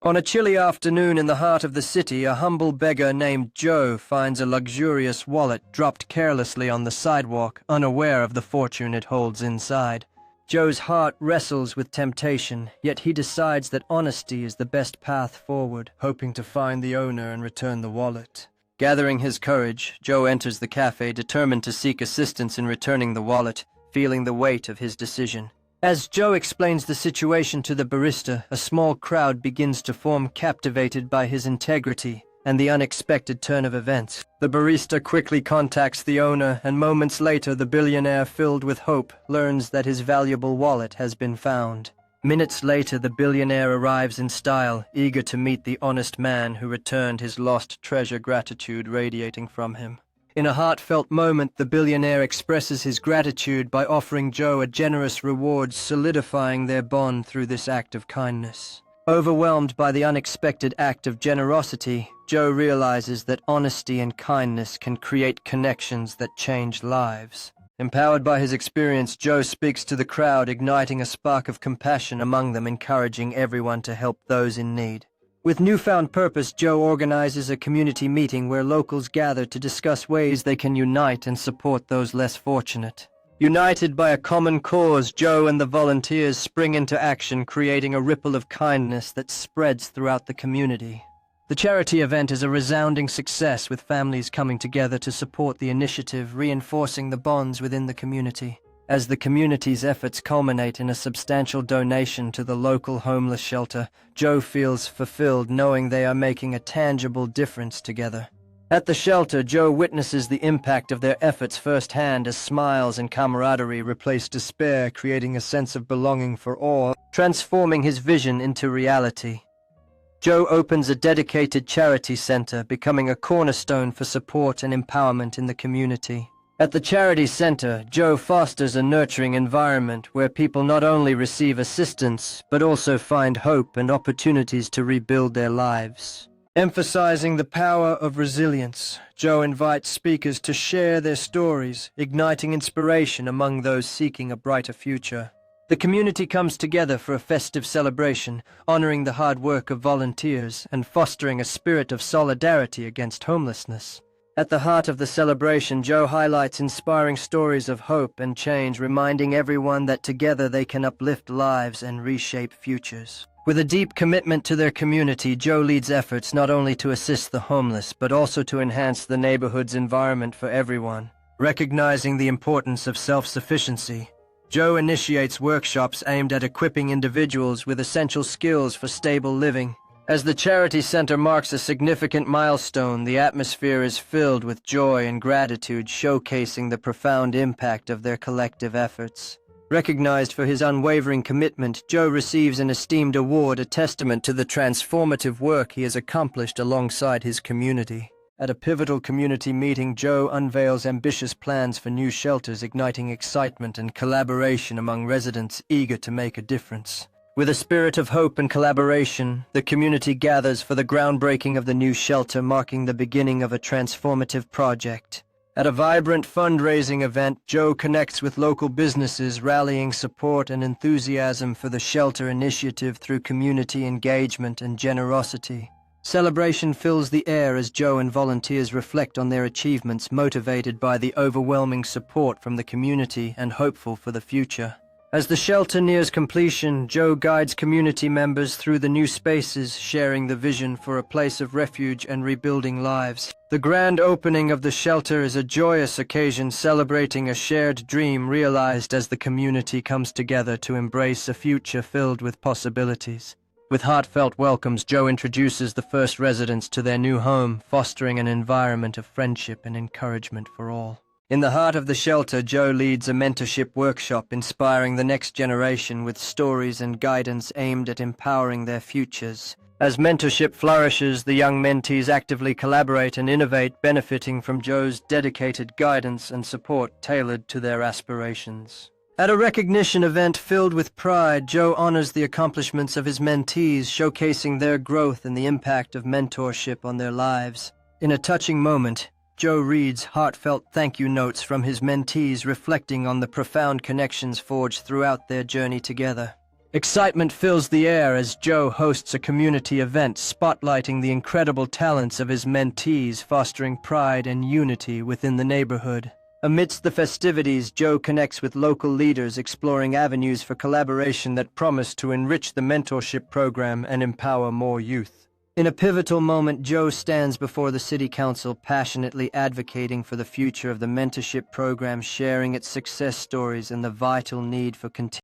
On a chilly afternoon in the heart of the city, a humble beggar named Joe finds a luxurious wallet dropped carelessly on the sidewalk, unaware of the fortune it holds inside. Joe's heart wrestles with temptation, yet he decides that honesty is the best path forward, hoping to find the owner and return the wallet. Gathering his courage, Joe enters the cafe, determined to seek assistance in returning the wallet, feeling the weight of his decision. As Joe explains the situation to the barista, a small crowd begins to form, captivated by his integrity and the unexpected turn of events. The barista quickly contacts the owner, and moments later the billionaire, filled with hope, learns that his valuable wallet has been found. Minutes later, the billionaire arrives in style, eager to meet the honest man who returned his lost treasure, gratitude radiating from him. In a heartfelt moment, the billionaire expresses his gratitude by offering Joe a generous reward, solidifying their bond through this act of kindness. Overwhelmed by the unexpected act of generosity, Joe realizes that honesty and kindness can create connections that change lives. Empowered by his experience, Joe speaks to the crowd, igniting a spark of compassion among them, encouraging everyone to help those in need. With newfound purpose, Joe organizes a community meeting where locals gather to discuss ways they can unite and support those less fortunate. United by a common cause, Joe and the volunteers spring into action, creating a ripple of kindness that spreads throughout the community. The charity event is a resounding success, with families coming together to support the initiative, reinforcing the bonds within the community. As the community's efforts culminate in a substantial donation to the local homeless shelter, Joe feels fulfilled, knowing they are making a tangible difference together. At the shelter, Joe witnesses the impact of their efforts firsthand as smiles and camaraderie replace despair, creating a sense of belonging for all, transforming his vision into reality. Joe opens a dedicated charity center, becoming a cornerstone for support and empowerment in the community. At the charity center, Joe fosters a nurturing environment where people not only receive assistance, but also find hope and opportunities to rebuild their lives. Emphasizing the power of resilience, Joe invites speakers to share their stories, igniting inspiration among those seeking a brighter future. The community comes together for a festive celebration, honoring the hard work of volunteers and fostering a spirit of solidarity against homelessness. At the heart of the celebration, Joe highlights inspiring stories of hope and change, reminding everyone that together they can uplift lives and reshape futures. With a deep commitment to their community, Joe leads efforts not only to assist the homeless, but also to enhance the neighborhood's environment for everyone. Recognizing the importance of self-sufficiency, Joe initiates workshops aimed at equipping individuals with essential skills for stable living. As the charity center marks a significant milestone, the atmosphere is filled with joy and gratitude, showcasing the profound impact of their collective efforts. Recognized for his unwavering commitment, Joe receives an esteemed award, a testament to the transformative work he has accomplished alongside his community. At a pivotal community meeting, Joe unveils ambitious plans for new shelters, igniting excitement and collaboration among residents eager to make a difference. With a spirit of hope and collaboration, the community gathers for the groundbreaking of the new shelter, marking the beginning of a transformative project. At a vibrant fundraising event, Joe connects with local businesses, rallying support and enthusiasm for the shelter initiative through community engagement and generosity. Celebration fills the air as Joe and volunteers reflect on their achievements, motivated by the overwhelming support from the community and hopeful for the future. As the shelter nears completion, Joe guides community members through the new spaces, sharing the vision for a place of refuge and rebuilding lives. The grand opening of the shelter is a joyous occasion, celebrating a shared dream realized as the community comes together to embrace a future filled with possibilities. With heartfelt welcomes, Joe introduces the first residents to their new home, fostering an environment of friendship and encouragement for all. In the heart of the shelter, Joe leads a mentorship workshop, inspiring the next generation with stories and guidance aimed at empowering their futures. As mentorship flourishes, the young mentees actively collaborate and innovate, benefiting from Joe's dedicated guidance and support tailored to their aspirations. At a recognition event filled with pride, Joe honors the accomplishments of his mentees, showcasing their growth and the impact of mentorship on their lives. In a touching moment, Joe reads heartfelt thank you notes from his mentees, reflecting on the profound connections forged throughout their journey together. Excitement fills the air as Joe hosts a community event spotlighting the incredible talents of his mentees, fostering pride and unity within the neighborhood. Amidst the festivities, Joe connects with local leaders, exploring avenues for collaboration that promise to enrich the mentorship program and empower more youth. In a pivotal moment, Joe stands before the city council, passionately advocating for the future of the mentorship program, sharing its success stories and the vital need for continued